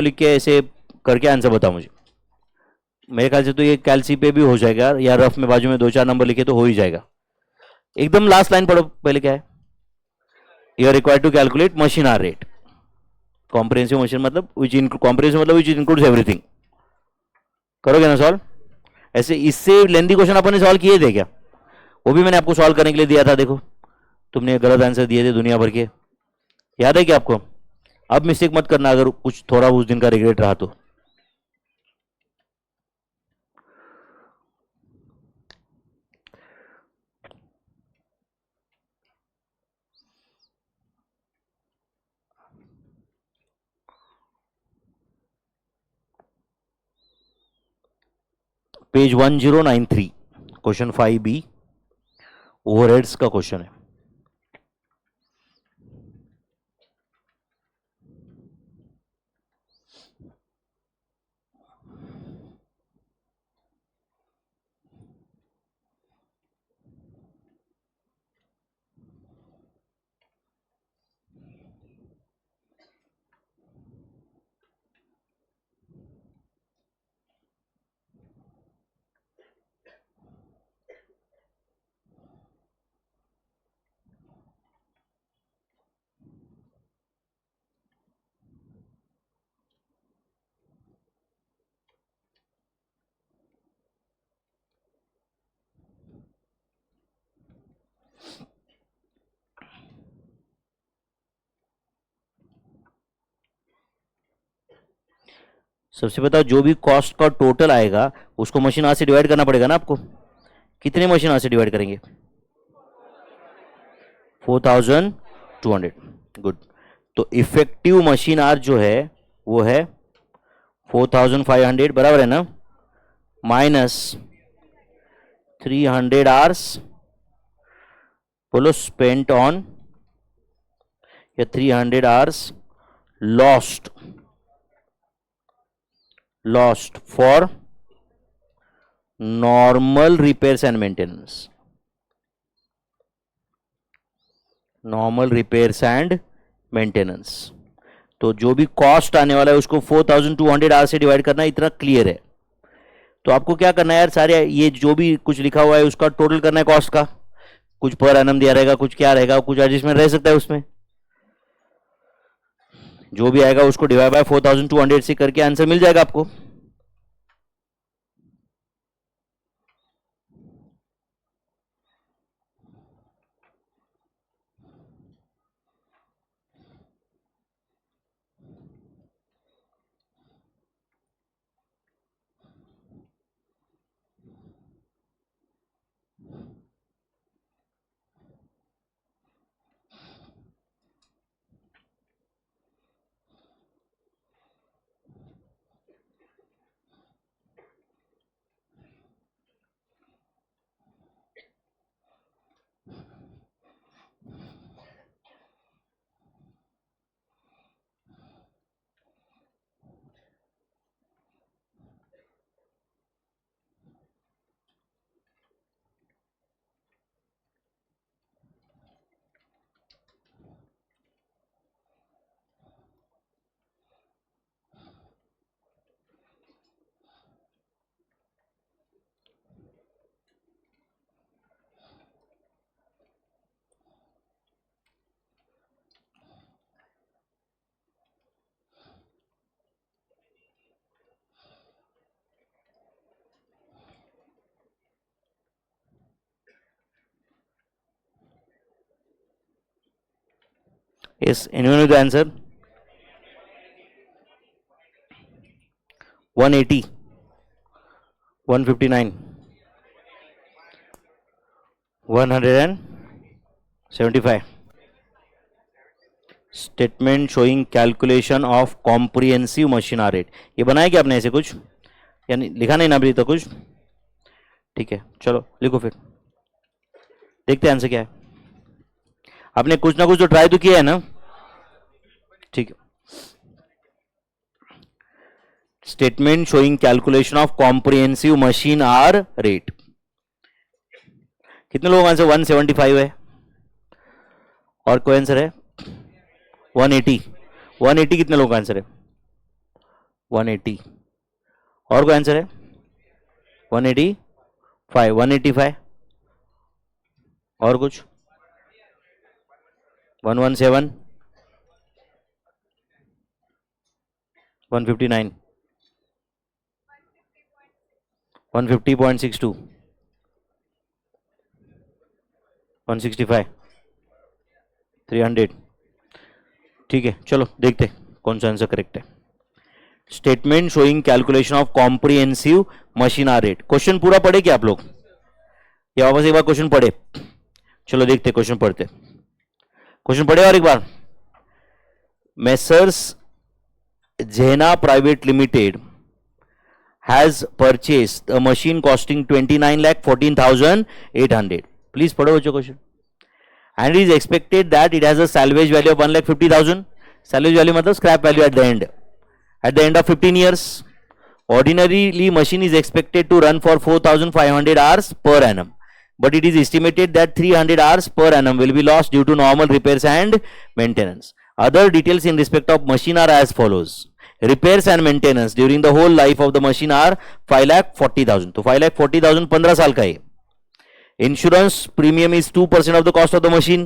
लिख के ऐसे करके आंसर बता मुझे। मेरे ख्याल से तो ये कैलसी पे भी हो जाएगा, या रफ में बाजू में 2-4 नंबर लिखे तो हो ही जाएगा। एकदम लास्ट लाइन पढ़ो पहले, क्या है? You are required to calculate machine hour rate. Comprehensive machine मतलब कॉम्प्रिहेंसिव मतलब विच इंक्लूड्स एवरीथिंग। करोगे ना सॉल्व? ऐसे इससे लेंदी क्वेश्चन अपन ने सॉल्व किए थे क्या? वो भी मैंने आपको सॉल्व करने के लिए दिया था, देखो तुमने गलत आंसर दिए थे दुनिया भर के, याद है क्या आपको? अब मिस्टेक मत करना अगर कुछ थोड़ा उस दिन का रिग्रेट रहा तो। पेज 1093, क्वेश्चन 5B, ओवरहेड्स का क्वेश्चन है। सबसे बताओ, जो भी कॉस्ट का टोटल आएगा उसको मशीन आवर से डिवाइड करना पड़ेगा ना आपको। कितने मशीन आवर से डिवाइड करेंगे? 4200। गुड। तो इफेक्टिव मशीन आवर जो है वो है 4500, बराबर है ना, माइनस 300 आवर्स, बोलो स्पेंट ऑन, या 300 hours lost for normal repairs and maintenance. Normal repairs and maintenance. तो जो भी कॉस्ट आने वाला है उसको 4200 आवर से डिवाइड करना, इतना क्लियर है। तो आपको क्या करना है यार, सारे ये जो भी कुछ लिखा हुआ है उसका टोटल करना है कॉस्ट का। कुछ पर एनम दिया रहेगा, कुछ क्या रहेगा, कुछ एडजस्टमेंट रह सकता है उसमें। जो भी आएगा उसको डिवाइड बाय 4200 से करके आंसर मिल जाएगा आपको। Yes, anyone with the answer? 180, 159, 175. Statement showing calculation of comprehensive machine hour rate. ये बनाया क्या आपने ऐसे कुछ, यानी लिखा नहीं ना अभी तो कुछ? ठीक है, चलो लिखो फिर, देखते हैं आंसर क्या है। आपने कुछ ना कुछ तो ट्राई तो किया है ना? ठीक है। Statement showing calculation of comprehensive machine hour rate. कितने लोगों का आंसर 175 है? और कोई आंसर है? 180। 180 कितने लोगों का आंसर है? 180, और कोई आंसर है? 185, 185, और कुछ? 117, 159, 150.62, 165, 300। ठीक है, चलो देखते कौन सा आंसर करेक्ट है। Statement showing calculation of comprehensive machine hour rate. Question पूरा पढ़े क्या आप लोग, या वापस एक बार क्वेश्चन पढ़े? चलो देखते, क्वेश्चन पढ़ते। क्वेश्चन पढ़े और एक बार। Messrs Jena private limited has purchased a machine costing 29,14,800। Please पढ़ो बच्चों question. And it is expected that it has a salvage value of 1,50,000. Salvage value मतलब scrap value at the end. At the end of 15 years, ordinarily machine is expected to run for 4,500 hours per annum. But it is estimated that 300 hours per annum will be lost due to normal repairs and maintenance. Other details in respect of machine are as follows. Repairs and maintenance during the whole life of the machine are 5,40,000. तो 5,40,000 15 साल का है। Insurance premium is 2% of the cost of the machine.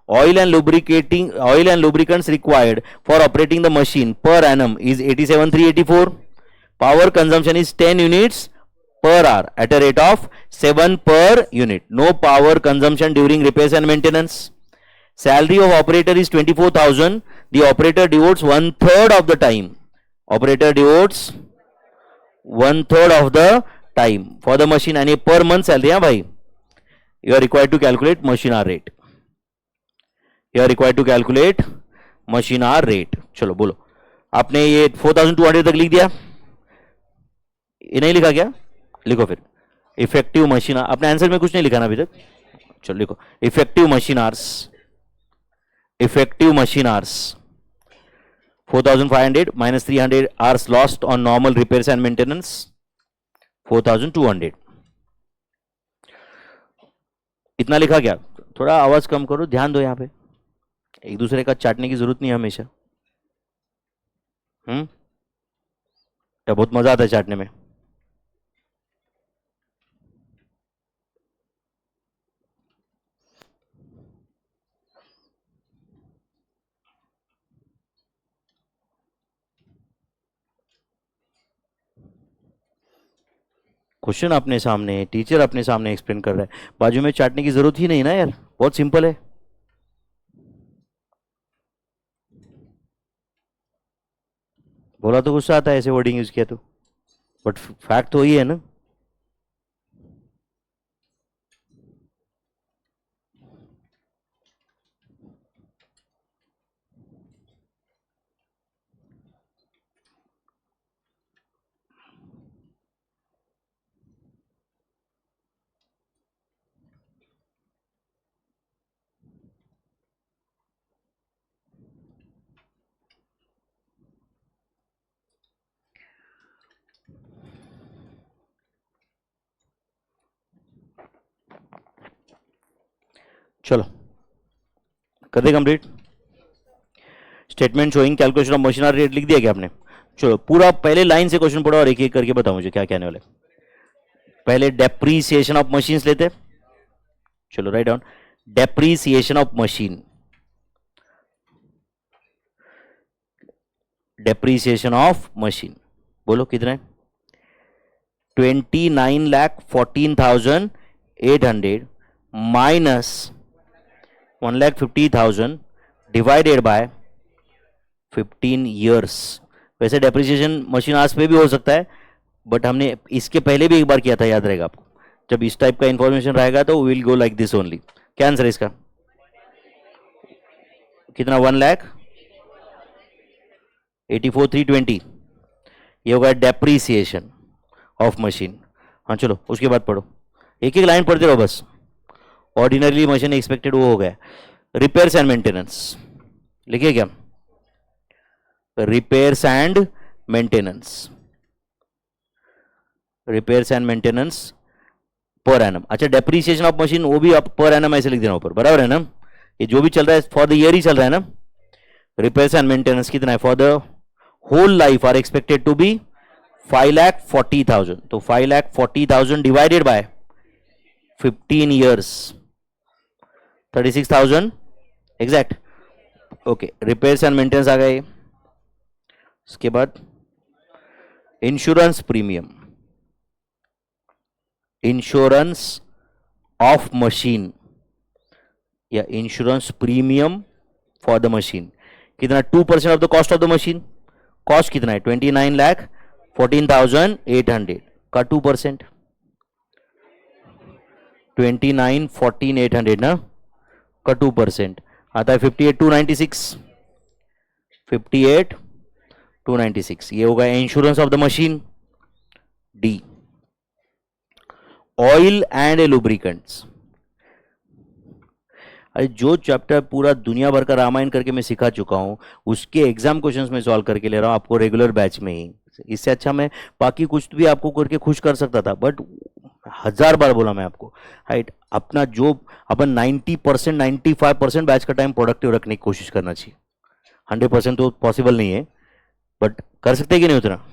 Oil and lubricants required for operating the machine per annum is 87,384. Power consumption is 10 units per hour at a rate of 7 per unit. No power consumption during repairs and maintenance. Salary of operator is 24,000. The operator devotes 1/3 of the time. Operator devotes 1/3 of the time for the machine and a per month salary है भाई. You are required to calculate machine hour rate. You are required to calculate machine hour rate. चलो बोलो, आपने ये 4,200 तक लिख दिया? ये नहीं लिखा क्या? लिखो फिर। इफेक्टिव मशीन, अपने आंसर में कुछ नहीं लिखा ना अभी तक? चलो लिखो effective machine hours. Effective machine hours 4,500 minus 300 hours lost on normal repairs and maintenance, 4,200। इतना लिखा क्या? थोड़ा आवाज कम करो, ध्यान दो, यहां पे एक दूसरे का चाटने की जरूरत नहीं है हमेशा। तो बहुत मजा आता है चाटने में। क्वेश्चन अपने सामने, टीचर अपने सामने एक्सप्लेन कर रहा है, बाजू में चाटने की जरूरत ही नहीं ना यार, बहुत सिंपल है। बोला तो गुस्सा आता है ऐसे वर्डिंग यूज किया तो, बट फैक्ट तो वही है ना। चलो कर they complete. Statement showing calculation of machine hour rate लिख दिया क्या आपने? चलो पूरा पहले लाइन से क्वेश्चन पढ़ो और एक एक करके बताओ मुझे क्या कहने वाले। पहले डेप्रीसिएशन ऑफ मशीन्स लेते। चलो write down, depreciation of machine. Depreciation of machine बोलो कितना है? 29,14,800 माइनस 1,50,000 डिवाइडेड बाय 15 ईयर्स। वैसे डेप्रिसिएशन मशीन आवर्स पे भी हो सकता है, बट हमने इसके पहले भी एक बार किया था, याद रहेगा आपको। जब इस टाइप का इंफॉर्मेशन रहेगा तो will go like this only. क्या आंसर है इसका? कितना? 1,84,320। ये होगा डेप्रीसिएशन ऑफ मशीन। हाँ चलो उसके बाद पढ़ो, एक एक लाइन पढ़ते रहो बस। ऑर्डिनरी मशीन एक्सपेक्टेड वो हो गया। रिपेयर्स एंड मेंटेनेंस लिखिए क्या? Repairs and maintenance, repairs and maintenance per annum. अच्छा डेप्रीसिएशन ऑफ मशीन वो भी आप पर एनम ऐसे लिख देना ऊपर, बराबर है ना? ये जो भी चल रहा है फॉर द ईयर ही चल रहा है ना। रिपेयर्स एंड मेंटेनेंस कितना है? For the whole life are expected to be 5,40,000. तो 5,40,000 divided by 15 years 36,000 exact. Okay, repairs and maintenance आ गए. इसके बाद insurance premium, insurance of machine या insurance premium for the machine कितना? 2% of the cost of the machine. Cost कितना है? 29,14,800 का 2%, 29,14,800 ना का 2% आता है 58,296. 58,296 ये होगा insurance of the machine. D, oil and lubricants. अरे जो चैप्टर पूरा दुनिया भर का रामायण करके मैं सिखा चुका हूं उसके एग्जाम क्वेश्चंस में सॉल्व करके ले रहा हूं आपको रेगुलर बैच में ही. इससे अच्छा मैं बाकी कुछ भी आपको करके खुश कर सकता था, बट 1000 बार बोला मैं आपको, राइट. अपना जो अपन 90% 95% बैच का टाइम प्रोडक्टिव रखने की कोशिश करना चाहिए. 100% तो पॉसिबल नहीं है, बट कर सकते हैं कि नहीं उतना.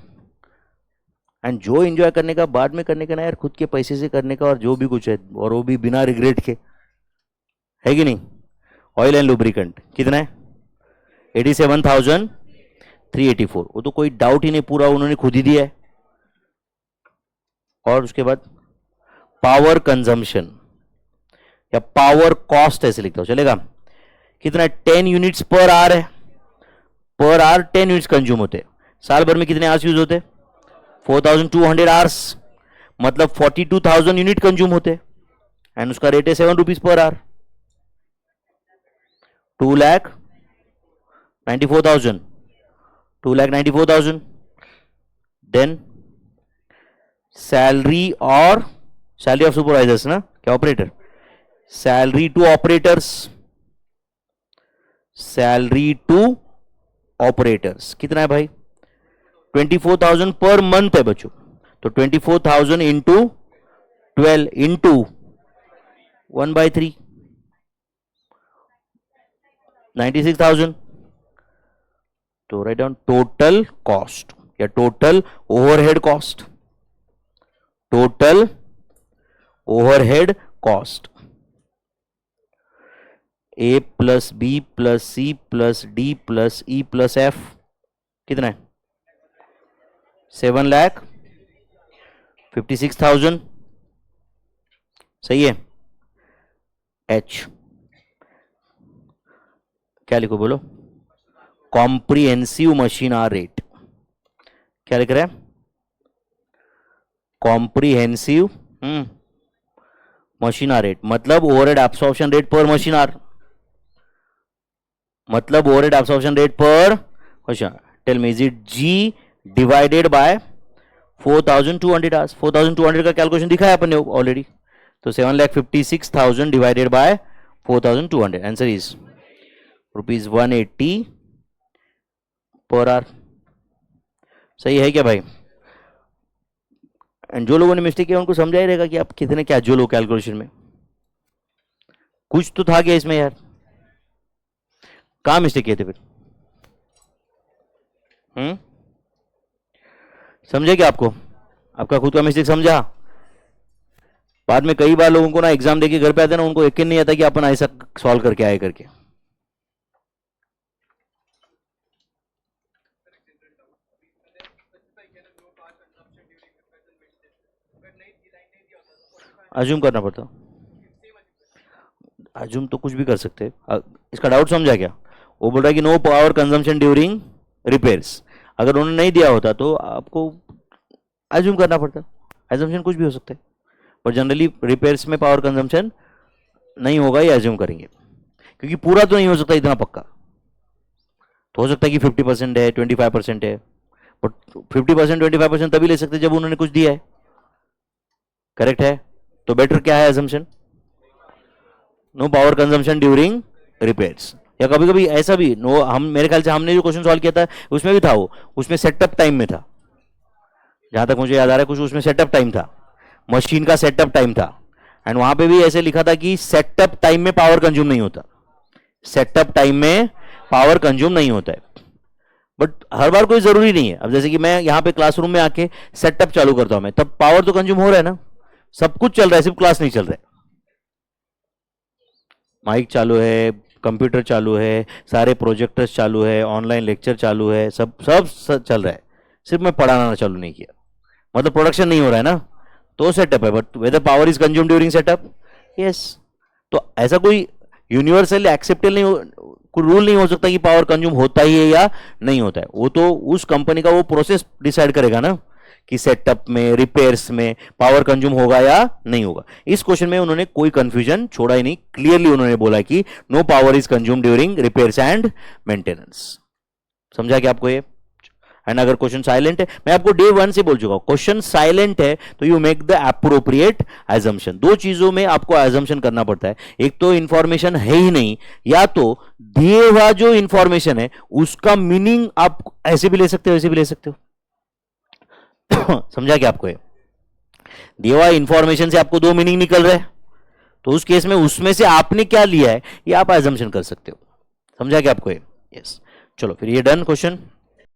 एंड जो एंजॉय करने का बाद में करने का ना यार, खुद के पैसे से करने का, और जो भी कुछ है, और वो भी बिना रिग्रेट के, है कि नहीं. ऑयल एंड लुब्रिकेंट कितना है? 87,384. वो तो कोई डाउट ही नहीं, पूरा उन्होंने खुद ही दिया है. और उसके बाद पावर कंजम्पशन या पावर कॉस्ट ऐसे लिखता हूं, चलेगा. कितना है? 10 यूनिट्स पर आवर है. पर आवर 10 यूनिट्स कंज्यूम होते. साल भर में कितने आवर्स यूज होते? 4,200 आवर्स, मतलब 42,000 यूनिट कंज्यूम होते. एंड उसका रेट है 7 रुपीज पर आवर. 2,94,000. 2,94,000. देन सैलरी और सैलरी ऑफ सुपरवाइजर्स ना, क्या operator, salary to operators. Salary to operators कितना है भाई? 24,000 पर मंथ है बच्चों. तो 24,000 इंटू 12 इंटू 1/3 96,000. तो राइट डाउन टोटल कॉस्ट या total overhead cost. Total overhead cost A plus B plus C plus D plus E plus F कितना है? 7,56,000. सही है. एच क्या लिखो बोलो? Comprehensive machine hour rate. क्या लिख रहे हैं? कॉम्प्रिहेंसिव मशीन आर रेट मतलब overhead absorption rate per machine hour. मतलब overhead absorption rate per machine. Tell me, is it G divided by 4,200 hours. 4,200 का कैलकुलेशन दिखा है अपन ने ऑलरेडी. तो 7,56,000 divided by 4,200. Answer is ₹180 per hour. सही है क्या भाई? एंड जो लोगों ने मिस्टेक किया उनको समझा ही रहेगा कि आप कितने क्या जो लोग कैलकुलेशन में कुछ तो था क्या इसमें यार. कहां मिस्टेक किए थे फिर? समझे क्या आपको? आपका खुद का मिस्टेक समझा? बाद में कई बार लोगों को ना एग्जाम देके घर पे आते ना, उनको यकीन नहीं आता कि अपन ऐसा सॉल्व करके आए करके. अज्यूम करना पड़ता. अज्यूम तो कुछ भी कर सकते. इसका डाउट समझा क्या? वो बोल रहा है कि no power consumption during repairs. अगर उन्होंने नहीं दिया होता तो आपको अज्यूम करना पड़ता. अज्यूमशन कुछ भी हो सकता है, पर जनरली रिपेयर्स में पावर कंजम्पशन नहीं होगा, ये अज्यूम करेंगे. क्योंकि पूरा तो नहीं हो सकता इतना पक्का. तो हो सकता है कि 50% है, 25% है, बट 50% 25% तभी ले सकते जब उन्होंने कुछ दिया है. करेक्ट है. तो बेटर क्या है assumption? No power consumption during repairs. या कभी कभी ऐसा भी नो, हम मेरे ख्याल से हमने जो क्वेश्चन सॉल्व किया था उसमें भी था, वो उसमें सेटअप टाइम में था, जहां तक मुझे याद आ रहा है. कुछ उसमें सेटअप टाइम था, मशीन का सेटअप टाइम था. एंड वहां पे भी ऐसे लिखा था कि सेटअप टाइम में पावर कंज्यूम नहीं होता. सेटअप टाइम में पावर कंज्यूम नहीं होता है. बट हर बार कोई जरूरी नहीं है। अब जैसे कि मैं यहां पे क्लासरूम में आके सेटअप चालू करता हूं मैं, तब पावर तो कंज्यूम हो रहा है ना, सब कुछ चल रहा है, सिर्फ क्लास नहीं चल रहा है। माइक चालू है, कंप्यूटर चालू है, सारे प्रोजेक्टर्स चालू है, ऑनलाइन लेक्चर चालू है, सब चल रहा है, सिर्फ मैं पढ़ाना चालू नहीं किया, मतलब प्रोडक्शन नहीं हो रहा है ना, तो सेटअप है। But whether power is consume during setup, yes. तो ऐसा कोई यूनिवर्सल एक्सेप्टेबल नहीं कोई रूल नहीं हो सकता कि पावर कंज्यूम होता ही है या नहीं होता है। वो तो उस कंपनी का वो प्रोसेस डिसाइड करेगा ना कि सेटअप में, रिपेयर्स में पावर कंज्यूम होगा या नहीं होगा। इस क्वेश्चन में उन्होंने कोई कंफ्यूजन छोड़ा ही नहीं, क्लियरली उन्होंने बोला कि no power is consume during repairs and maintenance. समझा क्या आपको ये? एंड अगर क्वेश्चन साइलेंट है, मैं आपको डे 1 से बोल चुका हूं, क्वेश्चन साइलेंट है तो you make the appropriate assumption. दो चीजों में आपको एजम्पशन करना पड़ता है, एक तो इंफॉर्मेशन है ही नहीं, या तो दिए हुआ जो इंफॉर्मेशन है उसका मीनिंग आप ऐसे भी ले सकते हो, ऐसे भी ले सकते हो। समझा क्या आपको ये? दिया हुआ इंफॉर्मेशन से आपको दो मीनिंग निकल रहे हैं, तो उस केस में उसमें से आपने क्या लिया है ये आप एजम्पशन कर सकते हो। समझा क्या आपको ये? यस। चलो फिर ये डन क्वेश्चन।